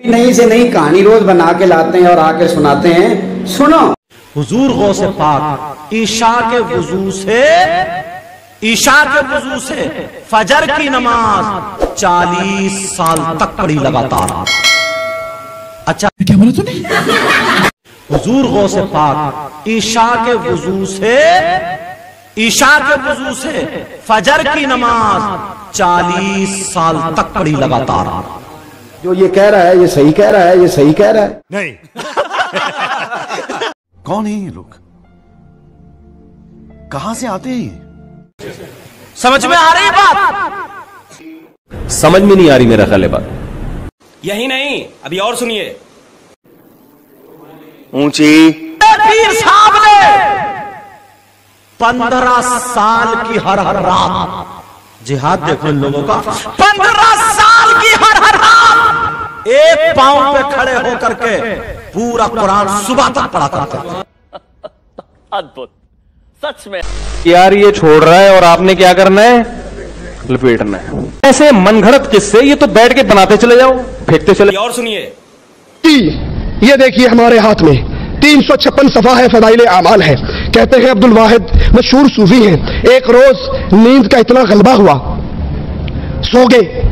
नई से नई कहानी रोज बना के लाते हैं और आके सुनाते हैं। सुनो, हुजूर गौसे पाक ईशा के वजू से फजर की नमाज 40 साल तक पढ़ी लगातार। अच्छा क्या बोला तूने? हुजूर गौसे पाक ईशा के वजू से फजर की नमाज 40 साल तक पढ़ी लगातार। जो ये कह रहा है ये सही कह रहा है, ये सही कह रहा है। नहीं। कौन है ये लोग? कहां से आते हैं? समझ में आ रही है बात? समझ में नहीं आ रही मेरा ख्याल है बात। यही नहीं, अभी और सुनिए। ऊंची पीर साहब ने 15 साल की हर रात, जिहाद देखो इन लोगों का, 15 साल की हर रात एक पांव पे खड़े होकर के पूरा कुरान सुबह तक पढ़ा करते थे। अद्भुत, सच में यार ये छोड़ रहा है और आपने क्या करना है? लपेटना है। ऐसे मनगढ़ंत किस्से ये तो बैठ के बनाते चले जाओ, फेंकते चले। और सुनिए, ये देखिए हमारे हाथ में 356 सफा है, फदाइल आमाल है। कहते हैं अब्दुल वाहिद मशहूर सूफी हैं, एक रोज नींद का इतना गलबा हुआ, सो गए।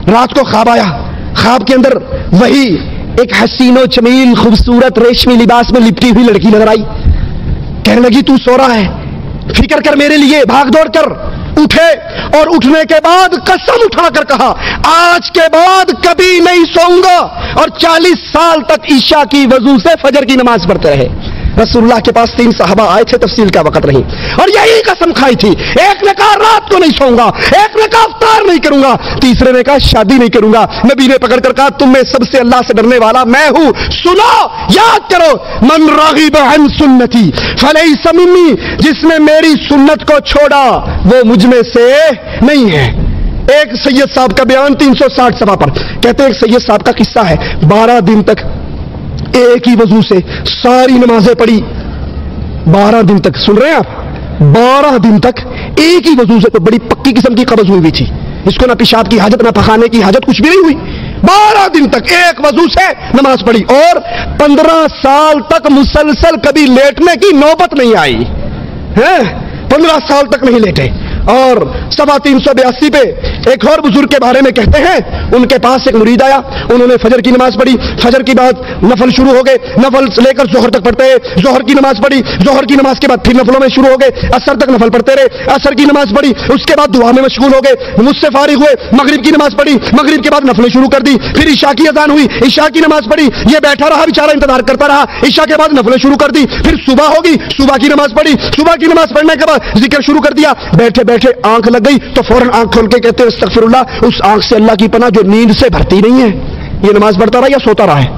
रात को ख्वाब आया, ख्वाब के अंदर वही एक हसीनो जमील खूबसूरत रेशमी लिबास में लिपटी हुई लड़की नजर आई। कहने लगी तू सो रहा है, फिक्र कर मेरे लिए, भाग दौड़ कर। उठे और उठने के बाद कसम उठाकर कहा आज के बाद कभी नहीं सोऊंगा, और 40 साल तक ईशा की वजू से फजर की नमाज पढ़ते रहे। रसूलुल्लाह के पास 3 सहाबा आए थे, तफसील का वक्त नहीं, और यही कसम खाई थी। एक ने कहा रात को नहीं सोऊंगा, एक ने कहा इफ्तार नहीं करूंगा, तीसरे ने कहा शादी नहीं करूंगा। नबी ने पकड़कर कहा तुम में सबसे अल्लाह से डरने वाला मैं हूं, सुनो याद करो, मन रागिब अन सुन्नती फलैसा मिन्नी, जिसने मेरी सुन्नत को छोड़ा वो मुझ में से नहीं है। एक सैयद साहब का बयान 360 सफा पर, कहते हैं एक सैयद साहब का किस्सा है, 12 दिन तक एक ही वजू से सारी नमाजें पढ़ी। 12 दिन तक, सुन रहे हैं आप, 12 दिन तक एक ही वजू से, तो बड़ी पक्की किस्म की कब्ज हुई भी थी, इसको ना पेशाब की हाजत ना पखाने की हाजत, कुछ भी नहीं हुई। 12 दिन तक एक वजू से नमाज पढ़ी, और 15 साल तक मुसलसल कभी लेटने की नौबत नहीं आई है। 15 साल तक नहीं लेटे। और 382 पे एक और बुजुर्ग के बारे में कहते हैं, उनके पास एक मुरीद आया, उन्होंने फजर की नमाज पढ़ी, फजर की बाद नफल शुरू हो गए, नफल से लेकर जोहर तक पढ़ते हैं, जोहर की नमाज पढ़ी, जोहर की नमाज के बाद फिर नफलों में शुरू हो गए, असर तक नफल पढ़ते रहे, असर की नमाज पढ़ी, उसके बाद दुआ में मशगूल हो गए, मुझसे फारिग हुए, मगरिब की नमाज पढ़ी, मगरिब के बाद नफलें शुरू कर दी, फिर ईशा की अजान हुई, ईशा की नमाज पढ़ी, ये बैठा रहा बेचारा, इंतजार करता रहा, ईशा के बाद नफलें शुरू कर दी, फिर सुबह होगी, सुबह की नमाज पढ़ी, सुबह की नमाज पढ़ने के बाद जिक्र शुरू कर दिया, बैठे बैठे आंख लग गई तो फौरन आंख खोल के कहते हैं अस्तगफिरुल्लाह, उस आंख से अल्लाह की पनाह जो नींद से भरती नहीं है। ये नमाज पढ़ता रहा या सोता रहा है?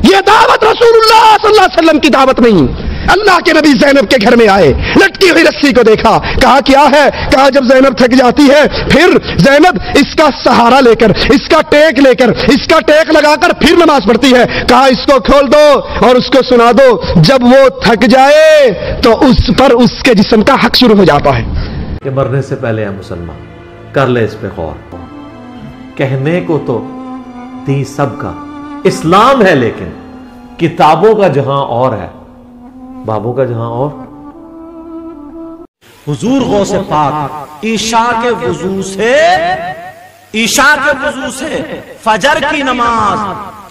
ये दावत रसूलुल्लाह सल्लल्लाहु अलैहि वसल्लम की दावत नहीं। अल्लाह के नबी ज़ैनब के घर में आए, लटकी हुई रस्सी को देखा, कहा क्या है? कहा जब ज़ैनब थक जाती है फिर ज़ैनब इसका सहारा लेकर, इसका टेक लेकर, इसका टेक लगाकर फिर नमाज पढ़ती है। कहा इसको खोल दो और उसको सुना दो, जब वो थक जाए तो उस पर उसके जिस्म का हक शुरू हो जाता है। कि मरने से पहले है मुसलमान, कर ले इस पे गौर। कहने को तो दी सबका इस्लाम है, लेकिन किताबों का जहां और है, बाबों का जहां और। हुजूर गौसे पाक ईशा के वजू से फजर की नमाज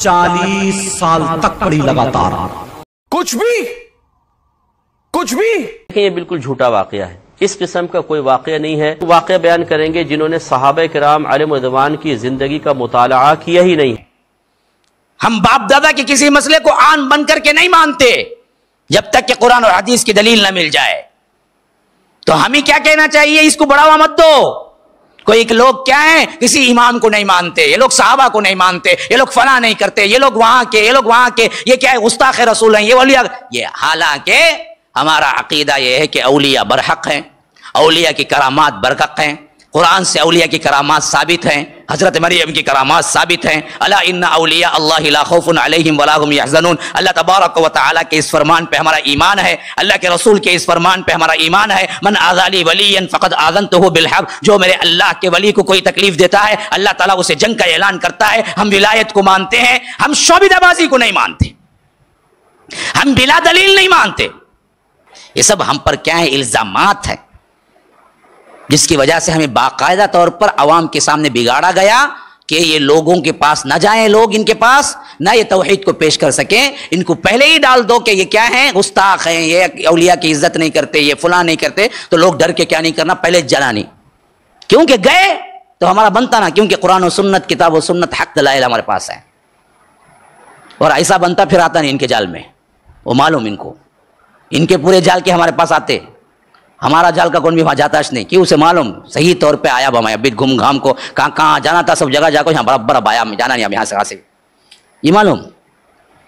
40 साल तक पढ़ी लगातार। कुछ भी ये बिल्कुल झूठा वाकया है, इस किस्म का कोई वाकया नहीं है। वाकया बयान करेंगे जिन्होंने सहाबा किराम अलैहिम रिज़वान की जिंदगी का मुताला किया ही नहीं। हम बाप दादा के किसी मसले को आन बन करके नहीं मानते जब तक कि कुरान और हदीस की दलील न मिल जाए। तो हमें क्या कहना चाहिए? इसको बढ़ावा मत दो। कोई लोग क्या है, किसी इमाम को नहीं मानते, ये लोग सहाबा को नहीं मानते, ये लोग फला नहीं करते, ये लोग वहां के, ये लोग वहां के, ये क्या है, गुस्ताख रसूल हैं, ये वलिया। ये हालांकि हमारा अकीदा यह है कि औलिया बरहक हैं, औलिया की करामात बरहक हैं, कुरान से औलिया की करामात साबित हैं, حضرت مریم کی کرامات ثابت ہیں. الا ان اولیاء اللہ لا خوف علیہم ولا هم یحزنون. اللہ تبارک و تعالیٰ کے اس فرمان پہ ہمارا ایمان ہے, اللہ کے رسول کے اس فرمان پہ ہمارا ایمان ہے. من آذى لي وليا فقد آذنته بالحق. جو میرے اللہ کے ولی کو کوئی تکلیف دیتا ہے اللہ تعالیٰ اسے جنگ کا اعلان کرتا ہے. ہم ولایت کو مانتے ہیں, ہم شعبدہ بازی کو نہیں مانتے, ہم بلا دلیل نہیں مانتے. یہ سب ہم پر کیا ہے, الزامات ہیں, جس کی وجہ سے ہمیں باقاعدہ طور پر عوام کے سامنے بگاڑا گیا کہ یہ لوگوں کے پاس نہ جائیں, لوگ ان کے پاس نہ یہ توحید کو پیش کر سکیں. ان کو پہلے ہی ڈال دو کہ یہ کیا ہیں, گستاخ ہیں, یہ اولیاء کی عزت نہیں کرتے, یہ فلاں نہیں کرتے. تو لوگ ڈر کے کیا نہیں کرنا, پہلے جلانی, کیونکہ گئے تو ہمارا بنتا نا, کیونکہ قرآن و سنت, کتاب و سنت, حق دلائل ہمارے پاس ہے. اور ایسا بنتا پھر آتا نہیں ان کے جال میں, وہ معلوم ان کو, ان کے پورے جال کے ہمارے پاس آتے. ہمارا جال کا کون بھی وہاں جاتا نہیں, کیوں اسے معلوم صحیح طور پہ آیا بمایا بیت گھوم گھام کو کہاں کہاں جانا تھا, سب جگہ جا کو یہاں برابر اب آیا, جانا نہیں اب یہاں سے یہ معلوم.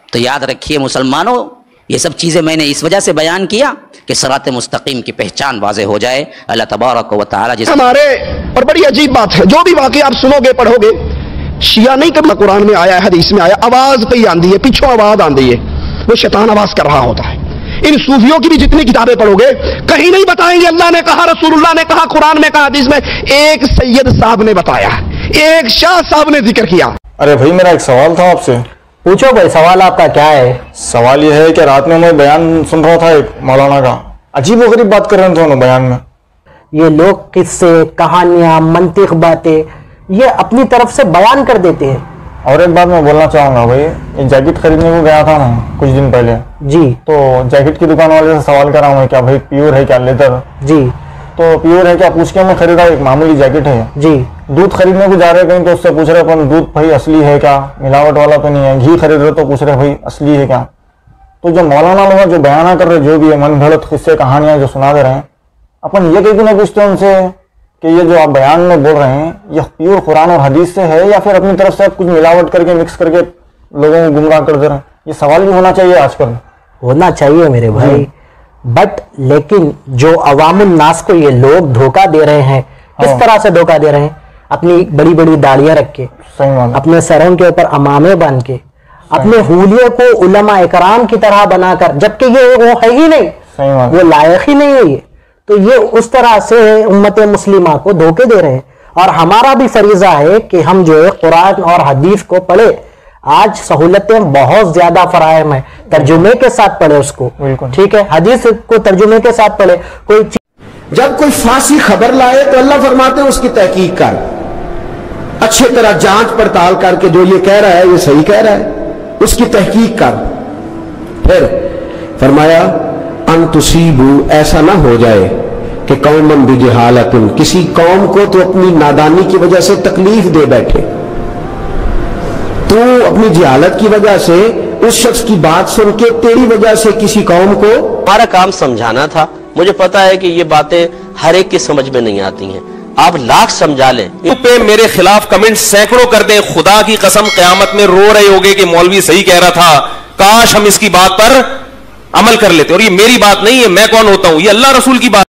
تو یاد رکھیے مسلمانوں, یہ سب چیزیں میں نے اس وجہ سے بیان کیا کہ صراط مستقیم کی پہچان واضح ہو جائے. اللہ تبارک و تعالیٰ جس ہمارے اور بڑی عجیب بات ہے, جو بھی واقعہ آپ سنو گے پڑھو گے, شیعہ نہیں کرنا, قرآن میں آیا ہے, حدیث میں آیا, آواز پہ ہی آندی ہے, پیچھوں آواز آندی ہے, وہ شیطان آواز کر رہا ہوتا ہے. ان صوفیوں کی بھی جتنی کتابیں پڑھو گے کہیں نہیں بتائیں گے اللہ نے کہا, رسول اللہ نے کہا, قرآن میں کہا, حدیث میں. ایک سید صاحب نے بتایا, ایک شاہ صاحب نے ذکر کیا. ارے بھائی میرا ایک سوال تھا آپ سے. پوچھو بھائی, سوال آپ کا کیا ہے؟ سوال یہ ہے کہ رات میں میں بیان سن رہا تھا ایک مولانا کا, عجیب و غریب بات کر رہے تھے بیان میں. یہ لوگ قصے, کہانیاں, منطق باتیں یہ اپنی طرف سے بیان کر دیتے ہیں. اور ایک بات میں بولنا چاہوں گا بھائی, ایک جیکٹ خریدنے کو گیا تھا میں کچھ دن پہلے جی, تو جیکٹ کی دکان والے سے سوال کر رہا ہوں کیا بھائی پیور ہے کیا لیدر جی, تو پیور ہے کیا پوچھ کے میں خریدا, ایک معمولی جیکٹ ہے جی. دودھ خریدنے کو جا رہے کہیں تو اس سے پوچھ رہے پر دودھ بھائی اصلی ہے کیا, ملاوٹ والا تو نہیں ہے. گھی خرید رہے تو پوچھ رہے بھائی اصلی ہے کیا. تو جو مولانا لوگ جو بیانہ کر رہے, جو بھی ہے من گھڑت قصے کہانیاں جو سنا دے رہے ہیں, اپن یہ کہیں نہ پوچھتے ان سے کہ یہ جو آپ بیان میں بول رہے ہیں یہ پیور قرآن اور حدیث سے ہے یا پھر اپنی طرف سے کچھ ملاوٹ کر کے مکس کر کے لوگوں کو گمراہ کر دے رہے ہیں. یہ سوال بھی ہونا چاہیے, آج کل ہونا چاہیے میرے بھائی. بٹ لیکن جو عوام الناس کو یہ لوگ دھوکہ دے رہے ہیں, کس طرح سے دھوکہ دے رہے ہیں؟ اپنی بڑی بڑی داڑیاں رکھ کے, اپنے سروں کے اوپر امامے باندھ کے, اپنے حولیے کو علماء اکرام کی طرح بنا کر, جبکہ یہ وہ ہے ہی نہیں, وہ لائق ہی نہیں ہے یہ. تو یہ اس طرح سے امت مسلمہ کو دھوکے دے رہے ہیں. اور ہمارا بھی فریضہ ہے کہ ہم جو ہے قرآن اور حدیث کو پڑھے. آج سہولتیں بہت زیادہ فراہم ہیں, ترجمے کے ساتھ پڑھے اس کو, ٹھیک ہے, حدیث کو ترجمے کے ساتھ پڑھے. کوئی جب کوئی فاسق خبر لائے تو اللہ فرماتے ہیں اس کی تحقیق کر, اچھے طرح جانچ پڑتال کر کے جو یہ کہہ رہا ہے یہ صحیح کہہ رہا ہے, اس کی تحقیق کر. پھر فرمایا ان تصیبو, ایسا نہ ہو جائے کہ قومن بجہالت, کسی قوم کو تو اپنی نادانی کی وجہ سے تکلیف دے بیٹھے, تو اپنی جہالت کی وجہ سے اس شخص کی بات سن کے تیری وجہ سے کسی قوم کو. ہمارا کام سمجھانا تھا. مجھے پتا ہے کہ یہ باتیں ہر ایک کی سمجھ میں نہیں آتی ہیں, آپ لاکھ سمجھا لیں. پہ میرے خلاف کمنٹ سینکڑوں کر دیں, خدا کی قسم قیامت میں رو رہے ہوگے کہ مولوی صحیح کہہ رہا تھا, کاش ہم اس کی بات پر عمل کر لیتے. اور یہ میری بات نہیں ہے, میں کون ہوتا ہوں, یہ اللہ رسول کی بات.